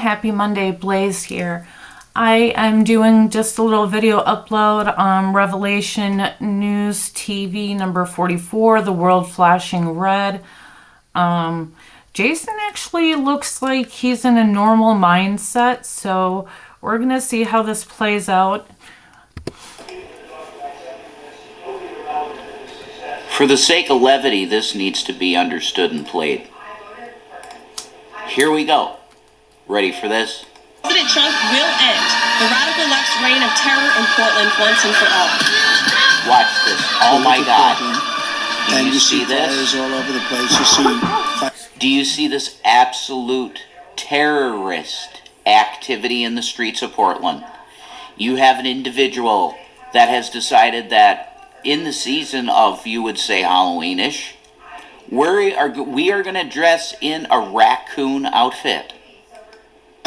Happy Monday, Blaze here. I am doing just a little video upload on Revelation News TV number 44, The World Flashing Red. Jason actually looks like he's in a normal mindset, so we're going to see how this plays out. For the sake of levity, this needs to be understood and played. Here we go. Ready for this? President Trump will end the radical left's reign of terror in Portland once and for all. Watch this. Oh my God. Do you see this? All over the place. You see. Do you see this absolute terrorist activity in the streets of Portland? You have an individual that has decided that in the season of, you would say, Halloweenish, we are going to dress in a raccoon outfit.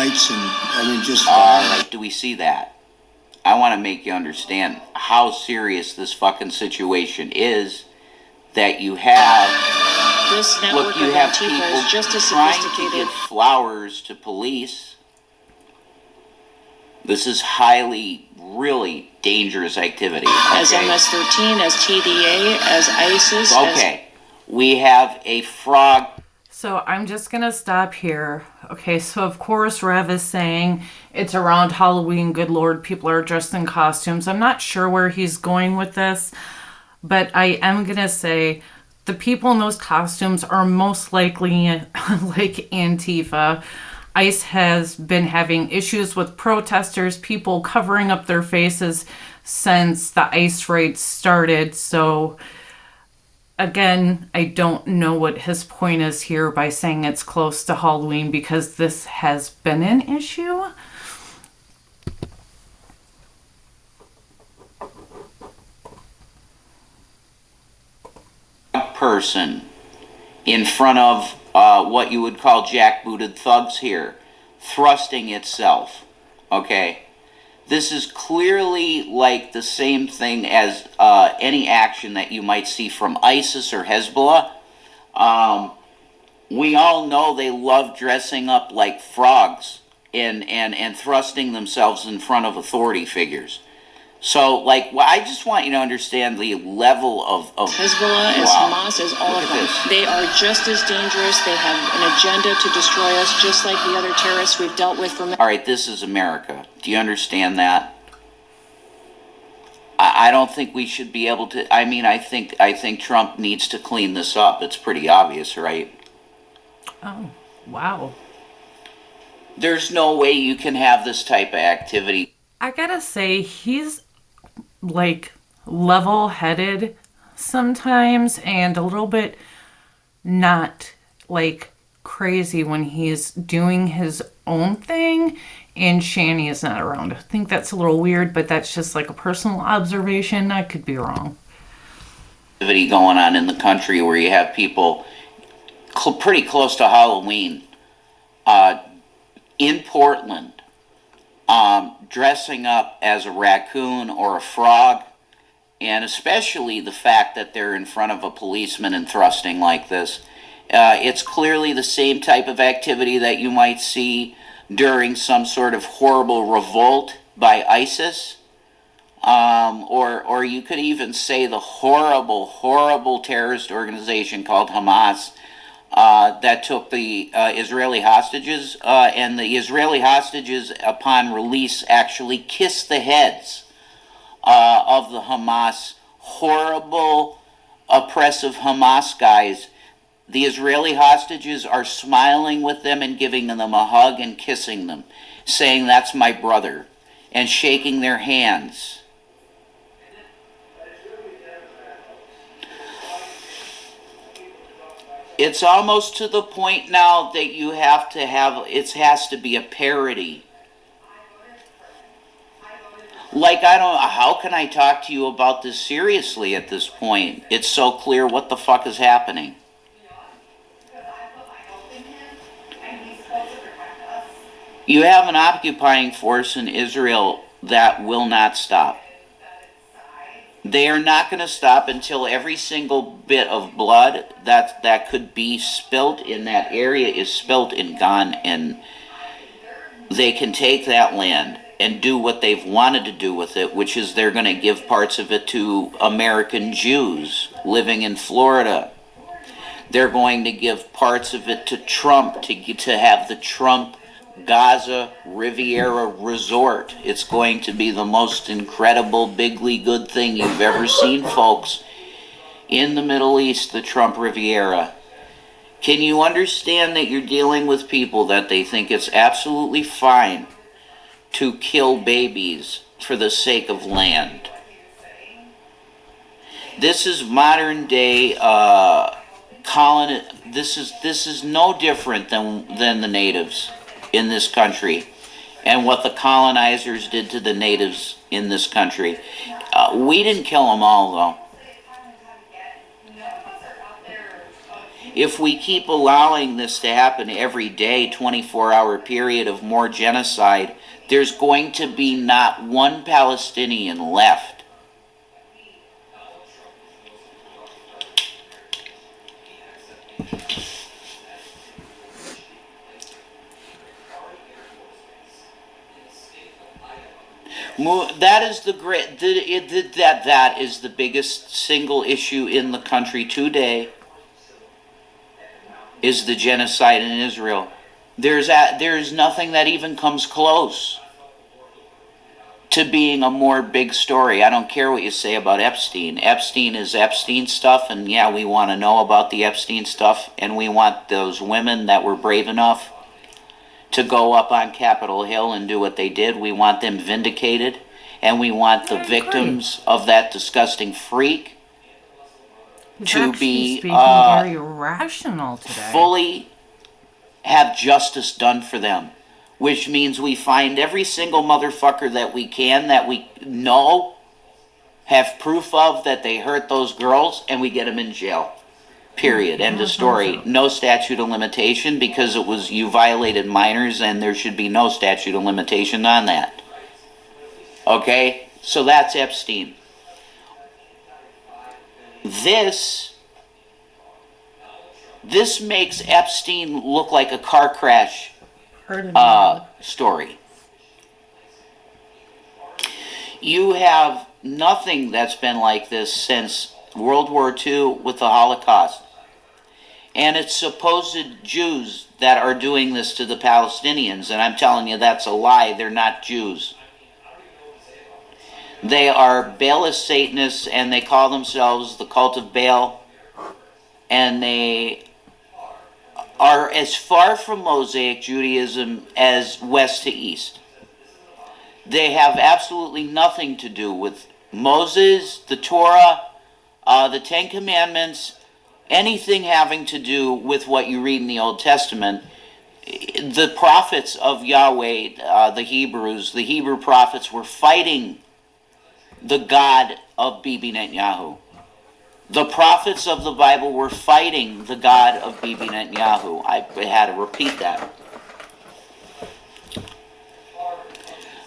All right, do we see that? I want to make you understand how serious this fucking situation is. That you have, this network you of have Antifa people is just as trying to sophisticated. give flowers to police. This is highly, really dangerous activity. As MS-13, as TDA, as ISIS. Okay, we have a frog. So I'm just going to stop here. Okay, so of course Rev is saying it's around Halloween. Good Lord, people are dressed in costumes. I'm not sure where he's going with this, but I am going to say the people in those costumes are most likely like Antifa. ICE has been having issues with protesters, people covering up their faces since the ICE raids started. So again, I don't know what his point is here by saying it's close to Halloween, because this has been an issue. Person in front of what you would call jackbooted thugs here, thrusting itself. Okay, this is clearly like the same thing as any action that you might see from ISIS or Hezbollah. We all know they love dressing up like frogs and thrusting themselves in front of authority figures. So, like, well, I just want you to understand the level of Hezbollah, as Hamas, as all of them. They are just as dangerous. They have an agenda to destroy us, just like the other terrorists we've dealt with. All right, this is America. Do you understand that? I don't think we should be able to. I mean, I think Trump needs to clean this up. It's pretty obvious, right? Oh, wow. There's no way you can have this type of activity. I gotta say, he's like level-headed sometimes and a little bit not like crazy when he's doing his own thing and Shanny is not around. I think that's a little weird, but that's just like a personal observation. I could be wrong. Activity going on in the country where you have people pretty close to Halloween in Portland dressing up as a raccoon or a frog, and especially the fact that they're in front of a policeman and thrusting like this. It's clearly the same type of activity that you might see during some sort of horrible revolt by ISIS, or you could even say the horrible, horrible terrorist organization called Hamas that took the Israeli hostages, and the Israeli hostages, upon release, actually kissed the heads of the Hamas, horrible, oppressive Hamas guys. The Israeli hostages are smiling with them and giving them a hug and kissing them, saying, "That's my brother," and shaking their hands. It's almost to the point now that you have to have, it has to be a parody. Like, I don't, how can I talk to you about this seriously at this point? It's so clear what the fuck is happening. You have an occupying force in Israel that will not stop. They are not going to stop until every single bit of blood that could be spilt in that area is spilt and gone. And they can take that land and do what they've wanted to do with it, which is they're going to give parts of it to American Jews living in Florida. They're going to give parts of it to Trump to have the Trump Gaza Riviera Resort. It's going to be the most incredible, bigly good thing you've ever seen, folks, in the Middle East, the Trump Riviera. Can you understand that you're dealing with people that they think it's absolutely fine to kill babies for the sake of land? This is modern day This is no different than the natives in this country and what the colonizers did to the natives in this country. We didn't kill them all, though. If we keep allowing this to happen every day, 24-hour period of more genocide, there's going to be not one Palestinian left. That is that is the biggest single issue in the country today. Is the genocide in Israel. There's nothing that even comes close to being a more big story. I don't care what you say about Epstein. Epstein is Epstein stuff, and yeah, we want to know about the Epstein stuff, and we want those women that were brave enough to go up on Capitol Hill and do what they did. We want them vindicated, and we want the victims of that disgusting freak to be very rational today. Fully have justice done for them, which means we find every single motherfucker that we can, that we know, have proof of that they hurt those girls, and we get them in jail. Period. End of story. No statute of limitation, because it was you violated minors, and there should be no statute of limitation on that. Okay? So that's Epstein. This makes Epstein look like a car crash story. You have nothing that's been like this since World War II with the Holocaust. And it's supposed Jews that are doing this to the Palestinians, and I'm telling you that's a lie. They're not Jews. They are Baalist Satanists, and they call themselves the cult of Baal, and they are as far from Mosaic Judaism as west to east. They have absolutely nothing to do with Moses, the Torah, the Ten Commandments, anything having to do with what you read in the Old Testament. The prophets of Yahweh, the Hebrew prophets, were fighting the God of Bibi Netanyahu. The prophets of the Bible were fighting the God of Bibi Netanyahu. I had to repeat that.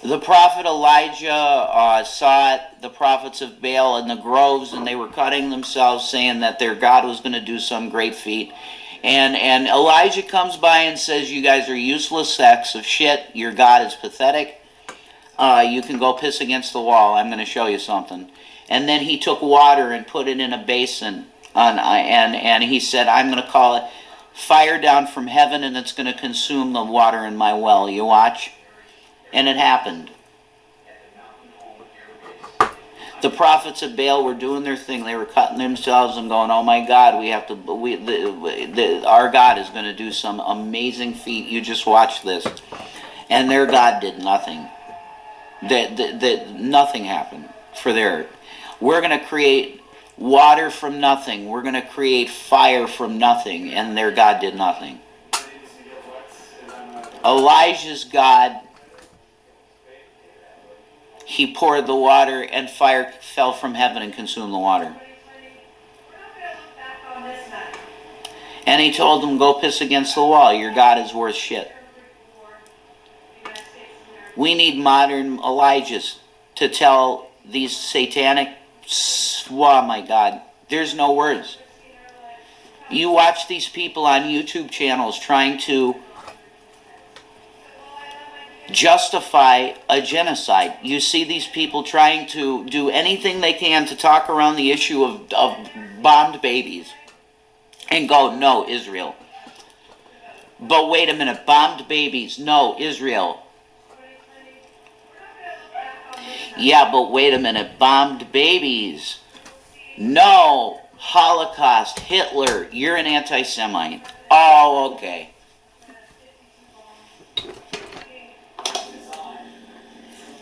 The prophet Elijah saw the prophets of Baal in the groves, and they were cutting themselves, saying that their God was going to do some great feat. And Elijah comes by and says, "You guys are useless sacks of shit. Your God is pathetic. You can go piss against the wall. I'm going to show you something." And then he took water and put it in a basin, and he said, "I'm going to call it fire down from heaven, and it's going to consume the water in my well. You watch." And it happened. The prophets of Baal were doing their thing. They were cutting themselves and going, "Oh my God, our God is going to do some amazing feat. You just watch this." And their God did nothing. Nothing happened for their. We're going to create water from nothing. We're going to create fire from nothing. And their God did nothing. Elijah's God, he poured the water, and fire fell from heaven and consumed the water. And he told them, "Go piss against the wall. Your God is worth shit." We need modern Elijahs to tell these satanic, oh my God, there's no words. You watch these people on YouTube channels trying to justify a genocide. You see these people trying to do anything they can to talk around the issue of bombed babies and go, no, Israel. But wait a minute, bombed babies, no, Israel. Yeah, but wait a minute, bombed babies, no, Holocaust, Hitler, you're an anti-Semite. Oh, okay.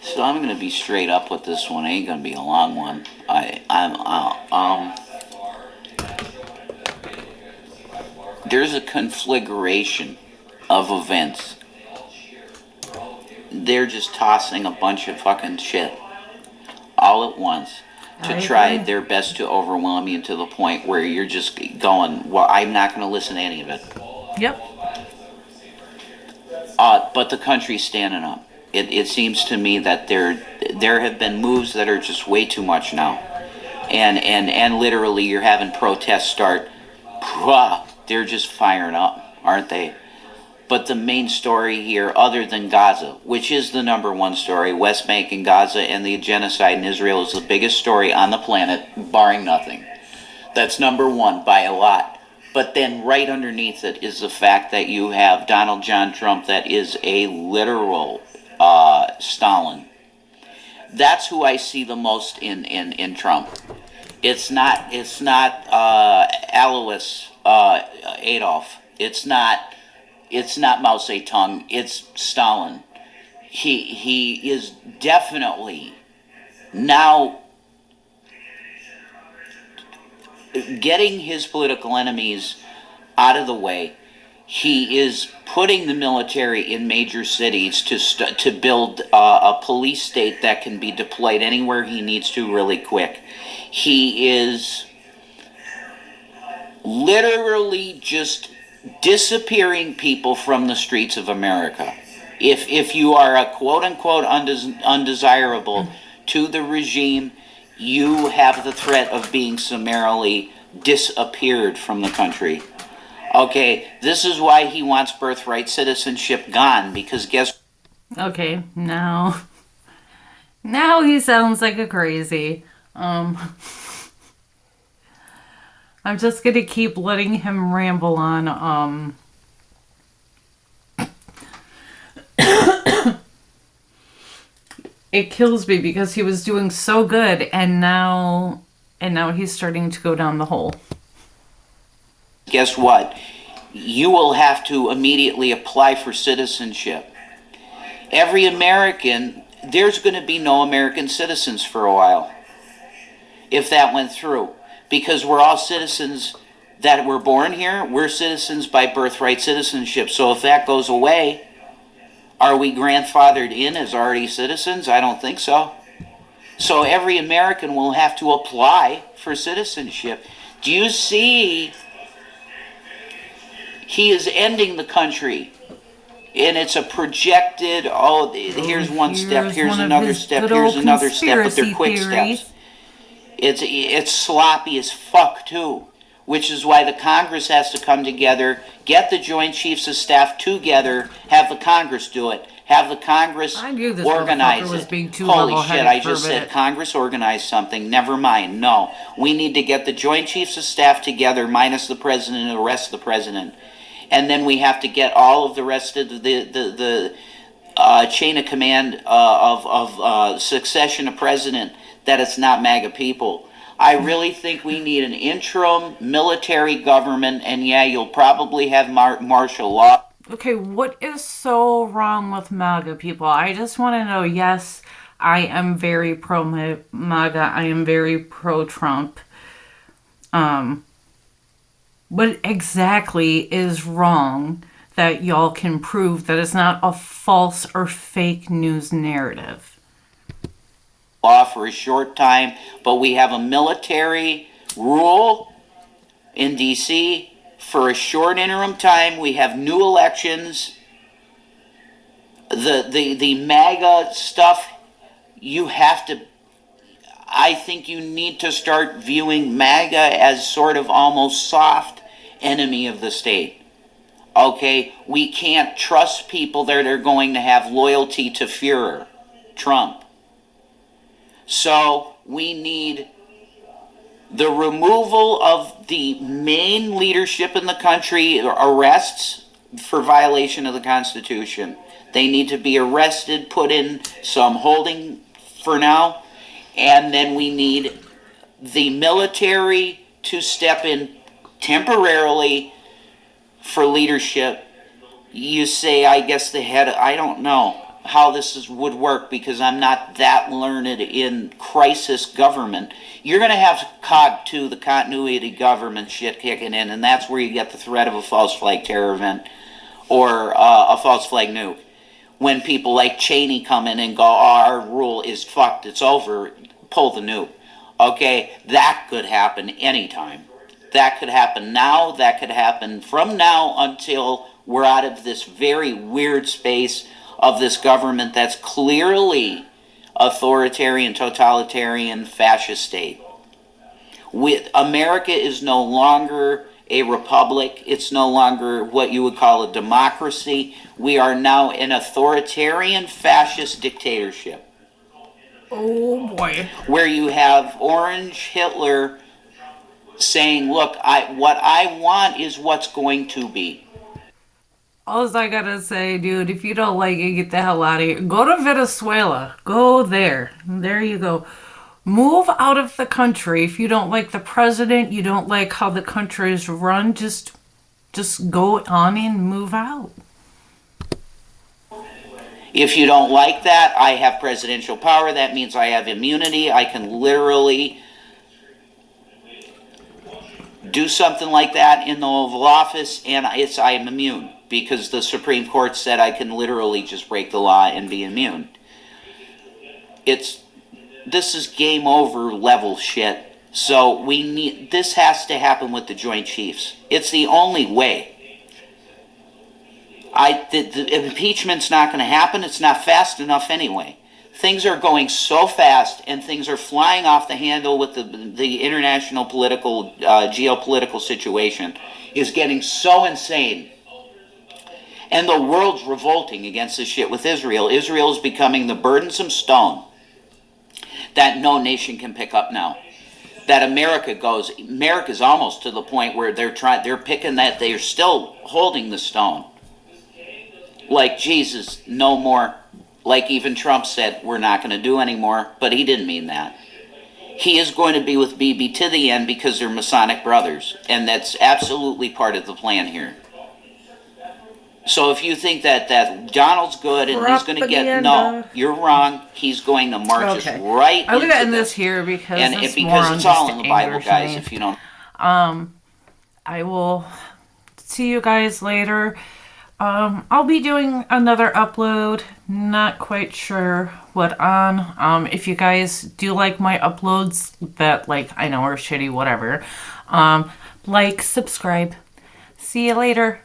So I'm going to be straight up with this one. It ain't going to be a long one. There's a conflagration of events. They're just tossing a bunch of fucking shit all at once to try their best to overwhelm you to the point where you're just going, well, I'm not going to listen to any of it. Yep. But the country's standing up. It seems to me that there have been moves that are just way too much now. And literally you're having protests start. They're just firing up, aren't they? But the main story here, other than Gaza, which is the number one story, West Bank and Gaza and the genocide in Israel is the biggest story on the planet, barring nothing. That's number one by a lot. But then right underneath it is the fact that you have Donald John Trump that is a literal Stalin. That's who I see the most in Trump. It's not Alois Adolf. It's not Mao Zedong. It's Stalin. He is definitely now getting his political enemies out of the way. He is putting the military in major cities to build a police state that can be deployed anywhere he needs to really quick. He is literally just disappearing people from the streets of America. If you are a quote-unquote undesirable to the regime, you have the threat of being summarily disappeared from the country. Okay, this is why he wants birthright citizenship gone, because guess... Okay, now he sounds like a crazy. I'm just gonna keep letting him ramble on. It kills me because he was doing so good, and now he's starting to go down the hole. Guess what? You will have to immediately apply for citizenship. Every American, there's going to be no American citizens for a while if that went through. Because we're all citizens that were born here. We're citizens by birthright citizenship. So if that goes away, are we grandfathered in as already citizens? I don't think so. So every American will have to apply for citizenship. Do you see... He is ending the country, and it's a projected, here's one step, here's another step, here's another step, but they're quick steps. It's sloppy as fuck, too, which is why the Congress has to come together, get the Joint Chiefs of Staff together, have the Congress do it, have the Congress organize it. Holy shit, I just said Congress organize something. Never mind. No. We need to get the Joint Chiefs of Staff together, minus the President and the rest of the President. And then we have to get all of the rest of the chain of command of succession of president, that it's not MAGA people. I really think we need an interim military government, and yeah, you'll probably have martial law. Okay, what is so wrong with MAGA people? I just want to know, yes, I am very pro-MAGA. I am very pro-Trump. What exactly is wrong that y'all can prove that it's not a false or fake news narrative? Law for a short time, but we have a military rule in D.C. for a short interim time. We have new elections. The MAGA stuff, you have to... I think you need to start viewing MAGA as sort of almost soft enemy of the state. Okay, we can't trust people that are going to have loyalty to Führer, Trump. So we need the removal of the main leadership in the country, arrests for violation of the Constitution. They need to be arrested, put in some holding for now, and then we need the military to step in temporarily for leadership. You say, I guess the head, I don't know how would work because I'm not that learned in crisis government. You're going to have COG2, the continuity government shit kicking in, and that's where you get the threat of a false flag terror event or a false flag nuke. When people like Cheney come in and go, oh, our rule is fucked, it's over, pull the nuke. Okay, that could happen anytime. That could happen now, that could happen from now until we're out of this very weird space of this government that's clearly authoritarian, totalitarian, fascist state. America is no longer a republic. It's no longer what you would call a democracy. We are now an authoritarian, fascist dictatorship. Oh boy. Where you have Orange Hitler saying, look, what I want is what's going to be. All I gotta say, dude, if you don't like it, get the hell out of here. Go to Venezuela. Go there. There you go. Move out of the country. If you don't like the president, you don't like how the country is run, just go on and move out. If you don't like that, I have presidential power. That means I have immunity. I can literally do something like that in the Oval Office, and I am immune because the Supreme Court said I can literally just break the law and be immune. This is game over level shit. So this has to happen with the Joint Chiefs. It's the only way. The impeachment's not going to happen. It's not fast enough anyway. Things are going so fast, and things are flying off the handle with the international political, geopolitical situation is getting so insane. And the world's revolting against this shit with Israel. Israel is becoming the burdensome stone that no nation can pick up now. That America's almost to the point where they're picking that, they're still holding the stone. Like Jesus, no more. Like even Trump said, we're not going to do anymore, but he didn't mean that. He is going to be with Bibi to the end because they're Masonic brothers, and that's absolutely part of the plan here. So if you think that Donald's good and he's going to get... No, you're wrong. He's going to march us right I'm going to end this this here because it's all in the Bible, guys, if you don't... I will see you guys later. I'll be doing another upload. Not quite sure what on. If you guys do like my uploads that, like, I know are shitty, whatever, like, subscribe. See you later.